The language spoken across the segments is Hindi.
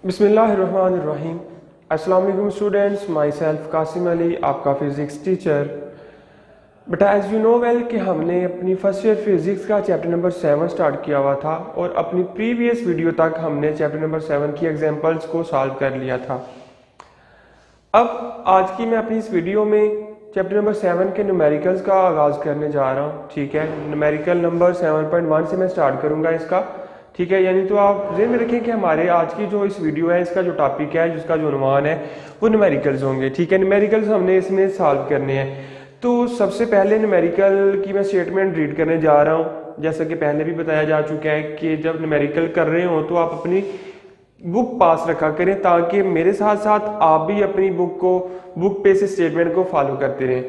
बिस्मिल्लाहिर्रहमानिर्रहीम। अस्सलाम वालेकुम students, myself Kasim Ali, आपका फ़िज़िक्स टीचर। बेटा एज़ यू नो वेल कि हमने अपनी फर्स्ट ईयर फिज़िक्स का चैप्टर नंबर 7 स्टार्ट किया हुआ था और अपनी प्रीवियस वीडियो तक हमने चैप्टर नंबर 7 की एग्जांपल्स को सॉल्व कर लिया था। अब आज की मैं अपनी इस वीडियो में चैप्टर नंबर 7 के न्यूमेरिकल्स का आगाज़ करने जा रहा हूँ। ठीक है, न्यूमेरिकल नंबर 7.1 से मैं स्टार्ट करूँगा इसका। ठीक है, यानी तो आप ध्यान में रखें कि हमारे आज की जो इस वीडियो है, इसका जो टॉपिक है, जिसका जो उन्वान है, वो न्यूमेरिकल्स होंगे। ठीक है, न्यूमेरिकल्स हमने इसमें सॉल्व करने हैं। तो सबसे पहले न्यूमेरिकल की मैं स्टेटमेंट रीड करने जा रहा हूँ। जैसा कि पहले भी बताया जा चुका है कि जब न्यूमेरिकल कर रहे हो तो आप अपनी बुक पास रखा करें ताकि मेरे साथ साथ आप भी अपनी बुक पे से स्टेटमेंट को फॉलो करते रहें।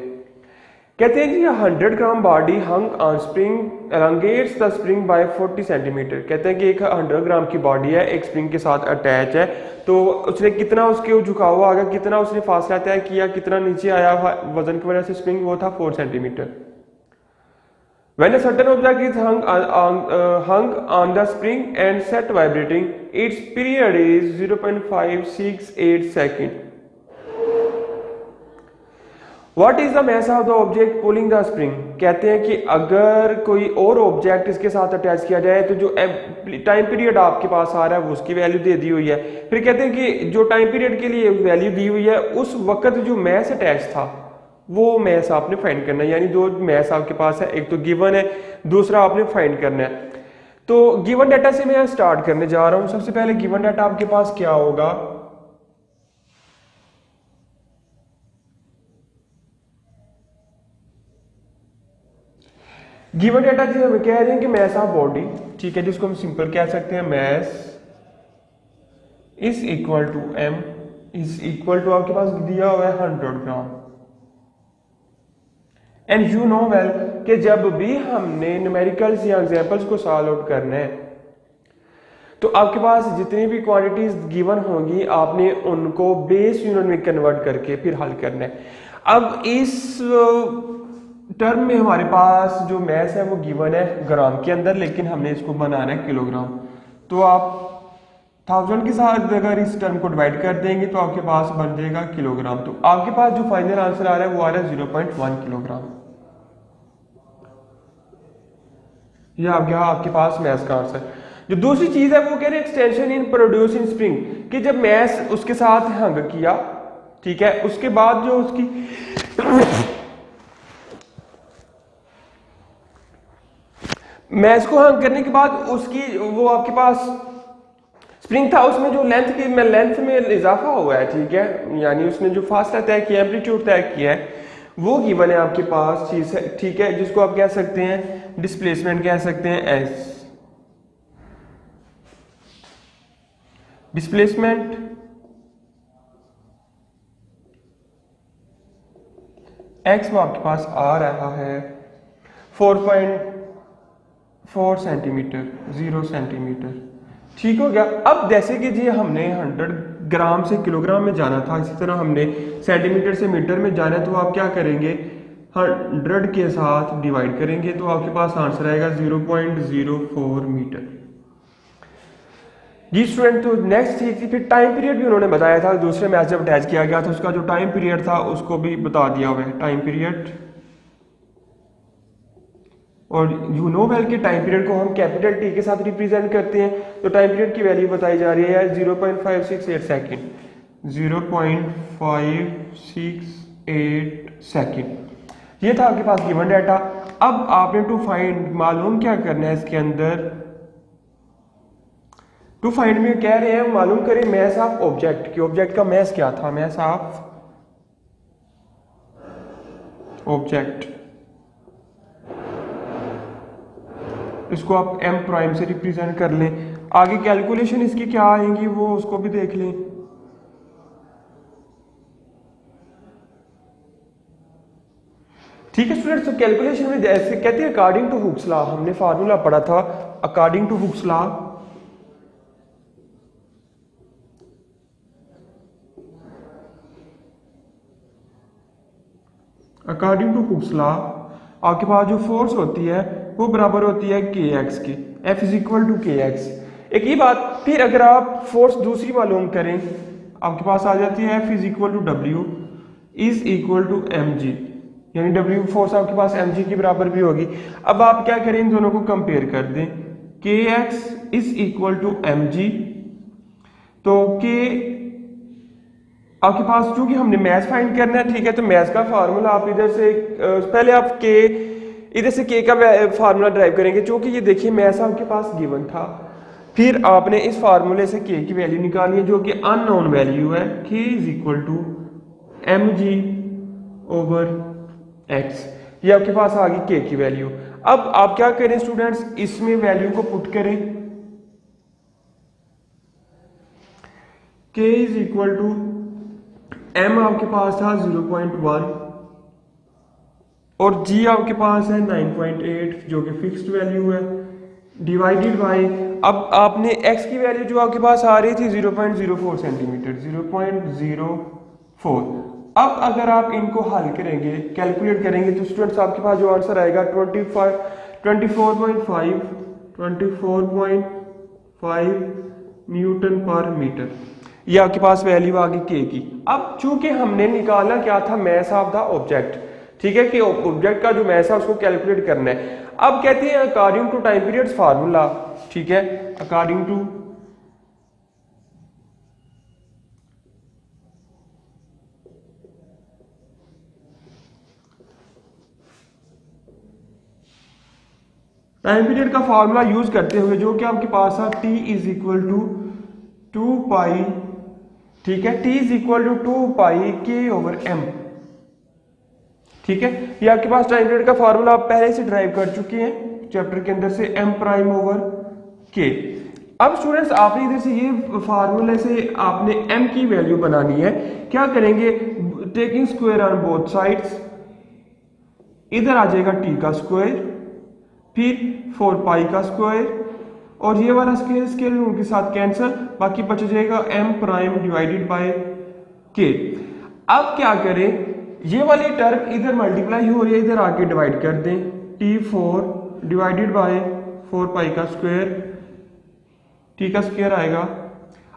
कहते हैं कि 100 gram body hung on spring elongates the spring by 40 centimetre. कहते हैं कि एक 100 ग्राम की बॉडी है, एक स्प्रिंग के साथ अटैच है, तो उसने कितना उसके झुकाव हुआ आगे, कितना उसने फासला तय किया, कितना नीचे आया वजन की वजह से स्प्रिंग, वो था 4 centimetre. When a certain object is hung on the spring and set vibrating, its period is 0.568 second. What is the mass of the object pulling the spring? कहते हैं कि अगर कोई और ऑब्जेक्ट इसके साथ अटैच किया जाए तो जो टाइम पीरियड आपके पास आ रहा है वो उसकी वैल्यू दे दी हुई है। फिर कहते हैं कि जो टाइम पीरियड के लिए वैल्यू दी हुई है उस वक्त जो मैस अटैच था वो मैस आपने फाइंड करना है। यानी दो मैस आपके पास है, एक तो गिवन है, दूसरा आपने फाइंड करना है। तो गिवन डाटा से मैं स्टार्ट करने जा रहा हूं। सबसे पहले गिवन डाटा आपके पास क्या होगा? गिवन डाटा जी हमें कह रहे हैं कि मैस ऑफ बॉडी, ठीक है, जिसको हम सिंपल कह सकते हैं mass is equal to M is equal to आपके पास दिया हुआ है 100 gram. And you know well कि जब भी हमने न्यूमेरिकल्स या एग्जांपल्स को सॉल्व आउट करना है तो आपके पास जितनी भी क्वांटिटीज गिवन होंगी आपने उनको बेस यूनिट में कन्वर्ट करके फिर हल करना है। अब इस टर्म में हमारे पास जो मैस है वो गिवन है ग्राम के अंदर, लेकिन हमने इसको बनाना है किलोग्राम। तो आप 1000 के साथ अगर इस टर्म को डिवाइड कर देंगे तो आपके पास बन जाएगा किलोग्राम। तो आपके पास जो फाइनल आंसर आ रहा है वो आ रहा है 0.1 किलोग्राम। यह आ गया आपके पास मैस का आंसर। जो दूसरी चीज है वो कह रहे हैं extension in produce in spring, कि जब मैस उसके साथ हंग किया, ठीक है, उसके बाद जो उसकी मैस को हंग करने के बाद उसकी वो आपके पास स्प्रिंग था, उसमें जो लेंथ में इजाफा हुआ है, ठीक है, यानी उसने जो फासला तय किया, एम्पलीट्यूड तय किया है, वो गिवन है आपके पास चीज है, ठीक है, जिसको आप कह सकते हैं डिस्प्लेसमेंट कह सकते हैं एस। डिस्प्लेसमेंट एक्स वो आपके पास आ रहा है 4.4 सेंटीमीटर, 0 सेंटीमीटर। ठीक हो गया। अब जैसे कि जी हमने 100 ग्राम से किलोग्राम में जाना था, इसी तरह हमने सेंटीमीटर से मीटर में जाना है, तो आप क्या करेंगे 100 के साथ डिवाइड करेंगे तो आपके पास आंसर आएगा 0.04 मीटर। जी स्टूडेंट, तो नेक्स्ट चीज थी फिर टाइम पीरियड भी उन्होंने बताया था। दूसरे मैच जब अटैच किया गया था उसका जो टाइम पीरियड था उसको भी बता दिया हुआ है, टाइम पीरियड। और यू नो वेल के टाइम पीरियड को हम कैपिटल टी के साथ रिप्रेजेंट करते हैं, तो टाइम पीरियड की वैल्यू बताई जा रही है 0.568 सेकेंड, 0.568 सेकेंड। ये था आपके पास गिवन डाटा। अब आपने टू फाइंड मालूम क्या करना है इसके अंदर, टू फाइंड में कह रहे हैं मालूम करें मैस ऑफ ऑब्जेक्ट कि ऑब्जेक्ट का मैस क्या था, मैस ऑफ ऑब्जेक्ट। इसको आप m प्राइम से रिप्रेजेंट कर लें। आगे कैलकुलेशन इसकी क्या आएंगी वो उसको भी देख लें। ठीक है स्टूडेंट्स, तो कैलकुलेशन में जैसे कहते हैं अकॉर्डिंग टू हुक्स लॉ, हमने फार्मूला पढ़ा था according to Hooke's law. According to Hooke's law आपके पास जो फोर्स होती है वो बराबर होती है के एक्स के, एफ इज इक्वल टू के एक्स। एक ही बात। फिर अगर आप फोर्स दूसरी मालूम करें, आपके पास आ जाती है F is equal to W is equal to M G, यानी डब्ल्यू फोर्स आपके पास एम जी के बराबर भी होगी। अब आप क्या करें, इन दोनों को कंपेयर कर दें, K X is equal to M G. तो के आपके पास, चूंकि हमने मैथ फाइंड करना है, ठीक है, तो मैथ का फार्मूला आप इधर से पहले आप के इधर से के का फार्मूला ड्राइव करेंगे, क्योंकि ये देखिए मैथ आपके पास गिवन था। फिर आपने इस फार्मूले से के की वैल्यू निकाली है जो कि अननोन वैल्यू है, K is equal to M G over X. ये आपके पास आ गई के की वैल्यू। अब आप क्या करें स्टूडेंट्स, इसमें वैल्यू को पुट करें, के इज इक्वल टू एम आपके पास था 0.1 और जी आपके पास है 9.8 जो कि फिक्स्ड वैल्यू है, डिवाइडेड बाय, अब आपने एक्स की वैल्यू जो आपके पास आ रही थी 0.04 सेंटीमीटर, 0.04। अब अगर आप इनको हल करेंगे, कैलकुलेट करेंगे, तो स्टूडेंट्स आपके पास जो आंसर आएगा 24.5 न्यूटन पर मीटर। ये आपके पास वैल्यू आ गई के की। अब चूंकि हमने निकालना क्या था, मैथ ऑफ द ऑब्जेक्ट, ठीक है, कि ऑब्जेक्ट का जो मैथ है उसको कैलकुलेट करना है। अब कहते हैं according to time periods formula, ठीक है, अकॉर्डिंग टू टाइम पीरियड का फार्मूला यूज करते हुए जो कि आपके पास है t is equal to 2 pi, ठीक है, t is equal to 2 pi के ओवर m, ठीक है। ये आपके पास टाइम पीरियड का फार्मूला आप पहले से ड्राइव कर चुके हैं चैप्टर के अंदर से, m प्राइम ओवर k। अब स्टूडेंट्स आपने इधर से ये फार्मूले से आपने m की वैल्यू बनानी है। क्या करेंगे, taking square on both sides, इधर आ जाएगा t का स्क्वायर, फिर 4 पाई का स्क्वायर, और ये वाला स्केल स्केल उनके साथ कैंसिल, बाकी बच जाएगा m prime divided by k। अब क्या करें, ये वाली टर्म इधर मल्टीप्लाई हो रही है, इधर आके डिवाइड कर दें, t4 डिवाइडेड बाय 4 पाई का स्क्वायर, t का स्क्वायर आएगा।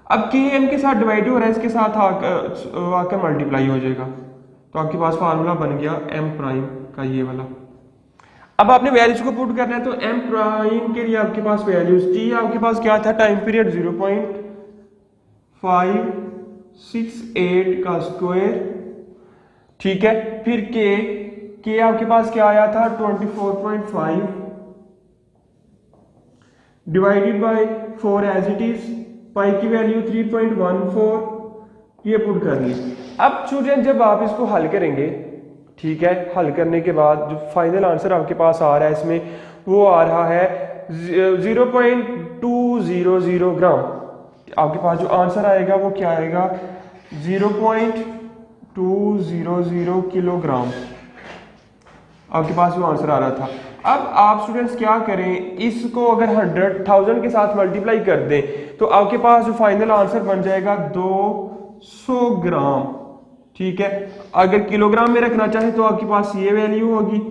अब k m के साथ डिवाइड हो रहा है, इसके साथ आकर मल्टीप्लाई हो जाएगा, तो आपके पास फार्मूला बन गया m प्राइम का ये वाला। अब आपने वैल्यूज को पुट करना है, तो m प्राइम के लिए आपके पास वैल्यूज, t आपके पास क्या था, टाइम पीरियड 0.568 का स्क्वायर, ठीक है, फिर k आपके पास क्या आया था 24.5 divided by 4 as it is, pi की वैल्यू 3.14, ये पुट कर ली। अब स्टूडेंट जब आप इसको हल करेंगे, ठीक है, हल करने के बाद जो फाइनल आंसर आपके पास आ रहा है इसमें, वो आ रहा है 0.200 ग्राम। आपके पास जो आंसर आएगा वो क्या आएगा, 0.200 किलोग्राम आपके पास वो आंसर आ रहा था। अब आप स्टूडेंट्स क्या करें, इसको अगर 100,000 के साथ मल्टीप्लाई कर दें तो आपके पास जो फाइनल आंसर बन जाएगा 200 ग्राम, ठीक है। अगर किलोग्राम में रखना चाहे तो आपके पास ये वैल्यू होगी,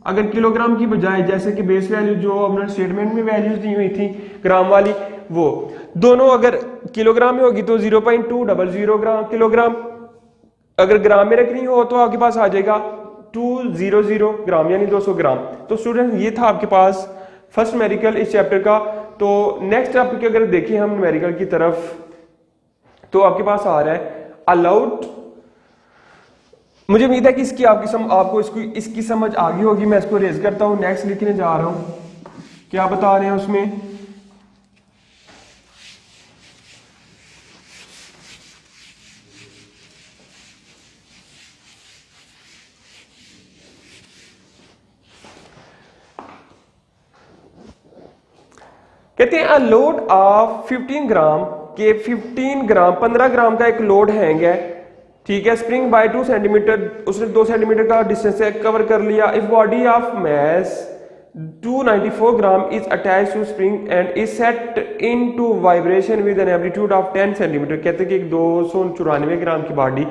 अगर किलोग्राम की बजाय जैसे कि बेस वैल्यू जो हमने स्टेटमेंट में वैल्यूज दी हुई थी ग्राम वाली, वो दोनों अगर किलोग्राम में होगी तो 0.200 ग्राम किलोग्राम, अगर ग्राम में रखनी हो तो आपके पास आ जाएगा 200 ग्राम यानी 200 ग्राम। तो स्टूडेंट ये था आपके पास फर्स्ट न्यूमेरिकल इस चैप्टर का। तो नेक्स्ट टॉपिक अगर देखें हम न्यूमेरिकल की तरफ, तो आपके पास आ रहा है अलाउड। मुझे उम्मीद है कि इसकी आपको इसकी समझ आ गई होगी। मैं इसको रेज करता हूं, नेक्स्ट लिखने जा रहा हूं, क्या बता रहे हैं उसमें। कहते हैं लोड ऑफ 15 ग्राम के 15 ग्राम 15 ग्राम का एक लोड हैंग है, ठीक है, स्प्रिंग बाय 2 सेंटीमीटर, उसने 2 सेंटीमीटर का डिस्टेंस कवर कर लिया। If body of mass 294 gram is attach to spring and is set into vibration with an amplitude of 10 centimetre. कहते हैं कि 294 ग्राम की बॉडी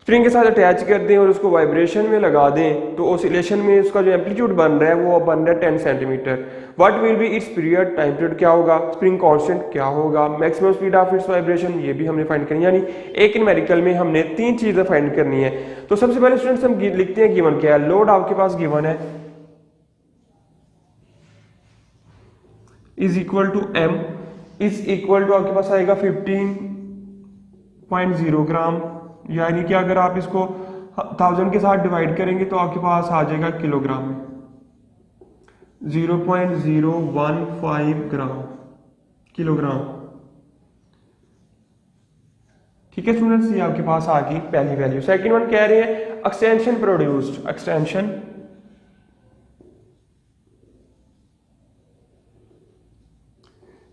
स्प्रिंग के साथ अटैच कर दें और उसको वाइब्रेशन में लगा दें तो ऑसिलेशन में उसका जो एम्पलीट्यूड बन रहा है वो बन रहा है 10 centimetre. What will be it's period, time period क्या होगा, स्प्रिंग कांस्टेंट क्या होगा, maximum speed of its vibration, ये भी हमने फाइंड करनी है। यानी एक न्यूमेरिकल में हमने 3 चीजें फाइंड करनी है। तो सबसे पहले स्टूडेंट्स हम लिखते हैं गिवन क्या है। लोड आपके पास गिवन है is equal to M is equal to आपके पास आएगा 15.0 ग्राम, यानी कि अगर आप इसको 1000 के साथ डिवाइड करेंगे तो आपके पास आ जाएगा किलोग्राम में 0.015 ग्राम किलोग्राम। ठीक है स्टूडेंट्स, ये आपके पास आ गई पहली वैल्यू। सेकंड वन कह रहे हैं extension produced, extension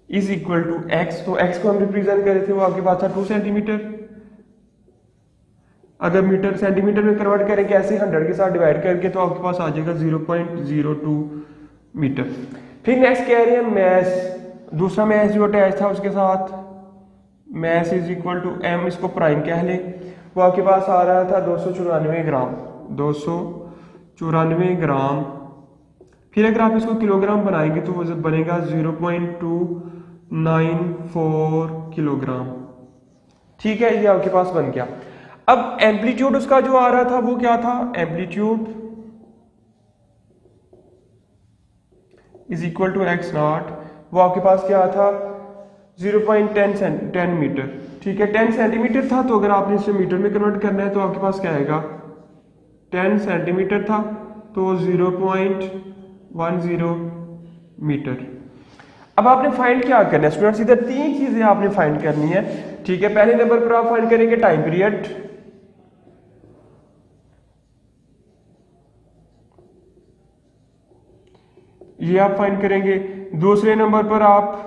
is equal to X. तो एक्स को हम रिप्रेजेंट कर रहे थे, वो आपके पास था 2 सेंटीमीटर। अगर मीटर सेंटीमीटर में कन्वर्ट करें कैसे, 100 के साथ डिवाइड करके, तो आपके पास आ जाएगा 0.02 मीटर। फिर नेक्स्ट कह रहे हैं मैस, दूसरा मैस जो अटैच था उसके साथ, mass is equal to M, इसको प्राइम कह ले, वो आपके पास आ रहा था 294 ग्राम, 294 ग्राम। फिर अगर आप इसको किलोग्राम बनाएंगे तो वो बनेगा 0.294 किलोग्राम। ठीक है, ये आपके पास बन गया। अब एम्पलीट्यूड उसका जो आ रहा था वो क्या था, amplitude is equal to X not, वो आपके पास क्या था 0.10 मीटर। ठीक है, 10 सेंटीमीटर था, तो अगर आपने इसे मीटर में कन्वर्ट करना है तो आपके पास क्या आएगा, 10 सेंटीमीटर था तो 0.10 मीटर। अब आपने फाइंड क्या करना है स्टूडेंट्स, इधर 3 चीजें आपने फाइंड करनी है। ठीक है, पहले नंबर पर आप फाइंड करेंगे टाइम पीरियड, ये आप फाइंड करेंगे। दूसरे नंबर पर आप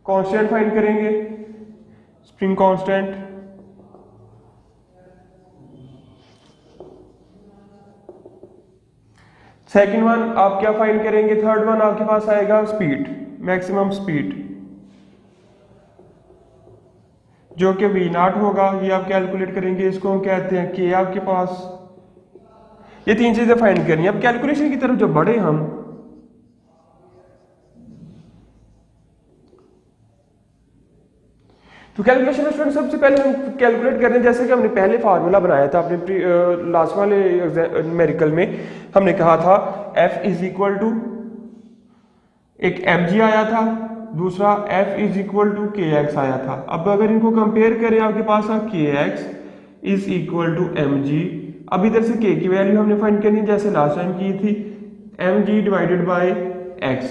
कांस्टेंट फाइंड करेंगे, स्प्रिंग कांस्टेंट। सेकंड वन आप क्या फाइंड करेंगे, थर्ड वन आपके पास आएगा स्पीड, मैक्सिमम स्पीड, जो कि वी नॉट होगा, ये आप कैलकुलेट करेंगे, इसको हम कहते हैं के आपके पास। ये 3 चीजें फाइंड करनी है। अब कैलकुलेशन की तरफ जब बढ़े हम, तो कैलकुलेशन स्टूडेंट सबसे पहले हम कैलकुलेट करते हैं, जैसे कि हमने पहले फार्मूला बनाया था अपने लास्ट वाले न्यूमेरिकल में, हमने कहा था F इज इक्वल टू, एक mg आया था, दूसरा F is equal to kx आया था। अब अगर इनको कंपेयर करें आपके पास kx is equal to mg। अब इधर से k की वैल्यू हमने फाइंड करनी है जैसे लास्ट टाइम की थी, mg डिवाइडेड बाय x,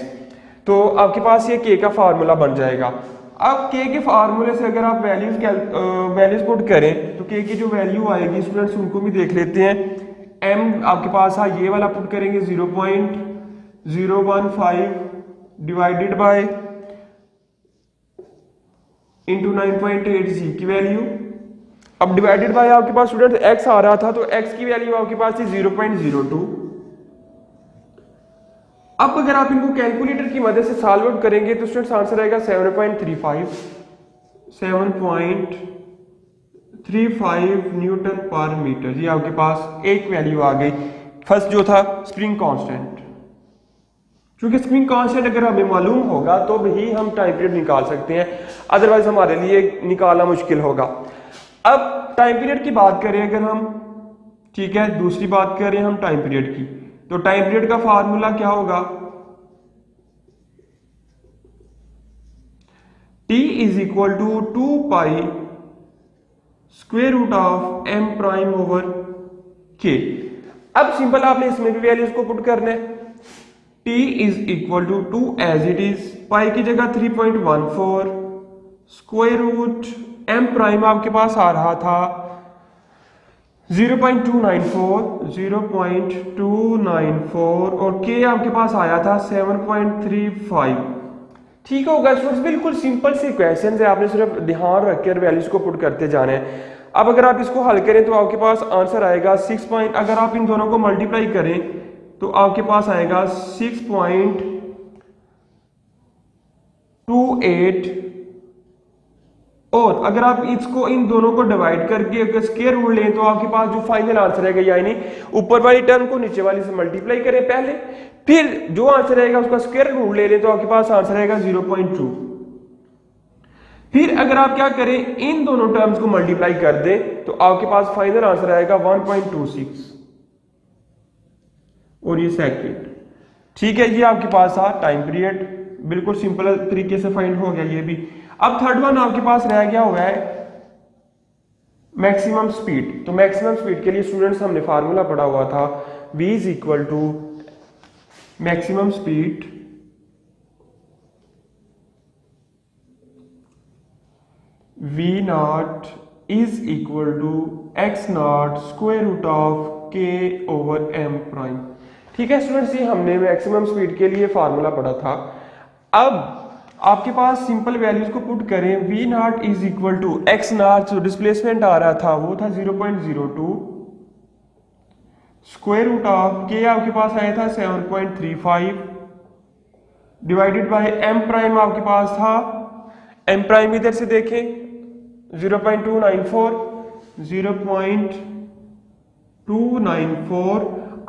तो आपके पास ये k का फार्मूला बन जाएगा। अब k के फार्मूले से अगर आप वैल्यूज पुट करें तो k की जो वैल्यू आएगी स्टूडेंट्स उनको भी देख लेते हैं। m आपके पास है, ये वाला पुट करेंगे 0.015 डिवाइडेड बाय इंटू 9.8g की वैल्यू। अब डिवाइडेड बाय आपके पास स्टूडेंट x आ रहा था, तो x की वैल्यू आपके पास थी 0.02। अब अगर आप इनको कैलकुलेटर की मदद से सॉल्व आउट करेंगे तो स्टूडेंट्स आंसर आएगा 7.35 न्यूटन पर मीटर। ये आपके पास एक वैल्यू आ गई। फर्स्ट जो था स्प्रिंग कांस्टेंट, क्योंकि स्प्रिंग कांस्टेंट अगर हमें मालूम होगा तो भी हम टाइम पीरियड निकाल सकते हैं, अदरवाइज हमारे लिए निकालना मुश्किल होगा। अब टाइम पीरियड की बात करें अगर हम, ठीक है, दूसरी बात करें हम टाइम पीरियड की, तो टाइम पीरियड का फार्मूला क्या होगा, T is equal to 2 pi square root of m prime over k। अब सिंपल आपने इसमें भी वैल्यूज को पुट करना है। T is equal to 2 as it is, pi की जगह 3.14, स्क्वायर रूट m प्राइम आपके पास आ रहा था 0.294 और k आपके पास आया था 7.35। ठीक होगा स्टूडेंट्स, बिल्कुल सिंपल सी क्वेश्चन है, आपने सिर्फ ध्यान रखकर वैल्यूज को पुट करते जाना है। अब अगर आप इसको हल करें तो आपके पास आंसर आएगा 6 पॉइंट, अगर आप इन दोनों को मल्टीप्लाई करें तो आपके पास आएगा 6.28 और अगर आप इसको इन दोनों को डिवाइड करके अगर स्क्वायर रूट लें तो आपके पास जो फाइनल आंसर रहेगा, यानी ऊपर वाली टर्म को नीचे वाली से मल्टीप्लाई करें पहले, फिर जो आंसर रहेगा उसका स्क्वायर रूट ले लें तो आपके पास आंसर रहेगा 0.2। फिर अगर आप क्या करें, इन दोनों टर्म्स को मल्टीप्लाई कर दें तो आपके पास फाइनल आंसर आएगा 1.26 और ये सेकंड। ठीक है, ये आपके पास था टाइम पीरियड, बिल्कुल सिंपल तरीके से फाइंड हो गया ये भी। अब थर्ड वन आपके पास रह गया हुआ है मैक्सिमम स्पीड। तो मैक्सिमम स्पीड के लिए स्टूडेंट्स हमने फार्मूला पढ़ा हुआ था, v is equal to maximum speed v not is equal to x not square root of k over m prime. ठीक है स्टूडेंट्स, ये हमने मैक्सिमम स्पीड के लिए फार्मूला पढ़ा था। अब आपके पास सिंपल वैल्यूज को पुट करें, v not is equal to x not, जो डिस्प्लेसमेंट आ रहा था वो था 0.02 स्क्वायर रूट ऑफ k आपके पास आया था 7.35 डिवाइडेड बाय m प्राइम आपके पास था, m प्राइम इधर से देखें 0.294 0.294।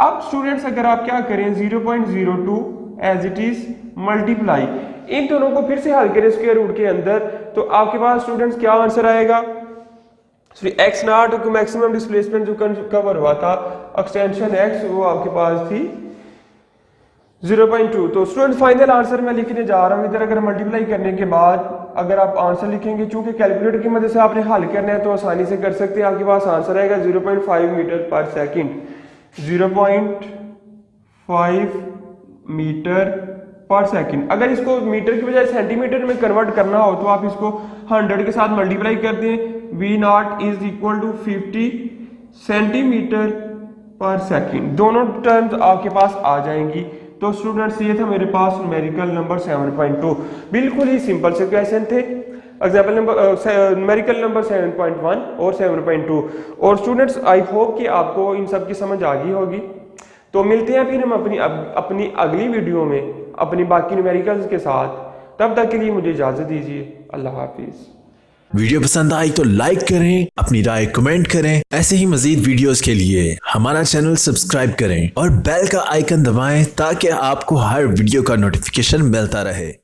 अब स्टूडेंट्स अगर आप क्या करें 0.02 as it is multiply in दोनों को फिर से हल करें स्क्वायर रूट के अंदर, तो आपके पास स्टूडेंट्स क्या आंसर आएगा, एक्स नॉट को मैक्सिमम डिस्प्लेसमेंट जो कवर हुआ था एक्सटेंशन एक्स, वो आपके पास थी 0.2। तो स्टूडेंट फाइनल आंसर मैं लिखने जा रहा हूं इधर। अगर मल्टीप्लाई करने के बाद अगर आप आंसर लिखेंगे, चूंकि कैलकुलेटर की मदद से आपने हल करना है तो आसानी से कर सकते हैं। आपके पास आंसर आएगा 0.5 मीटर पर सेकंड, 0.5 मीटर पर सेकंड। अगर इसको मीटर की बजाय सेंटीमीटर में कन्वर्ट करना हो तो आप इसको 100 के साथ मल्टीप्लाई कर दें, v not is equal to 50 centimetre पर सेकंड। दोनों टर्म्स आपके पास आ जाएंगी। तो स्टूडेंट्स ये था मेरे पास न्यूमेरिकल नंबर 7.2, बिल्कुल ही सिंपल से क्वेश्चन थे। एग्जाम्पल नंबर न्यूमेरिकल नंबर 7.1 और 7.2। और स्टूडेंट्स आई होप कि आपको इन सब की समझ आ गई होगी। तो मिलते हैं फिर हम अपनी अगली वीडियो में अपनी बाकी न्यूमेरिकल्स के साथ। तब तक के लिए मुझे इजाजत दीजिए, अल्लाह हाफिज। वीडियो पसंद आई तो लाइक करें, अपनी राय कमेंट करें। ऐसे ही मजीद वीडियोस के लिए हमारा चैनल सब्सक्राइब करें और बेल का आइकन दबाएं ताकि आपको हर वीडियो का नोटिफिकेशन मिलता रहे।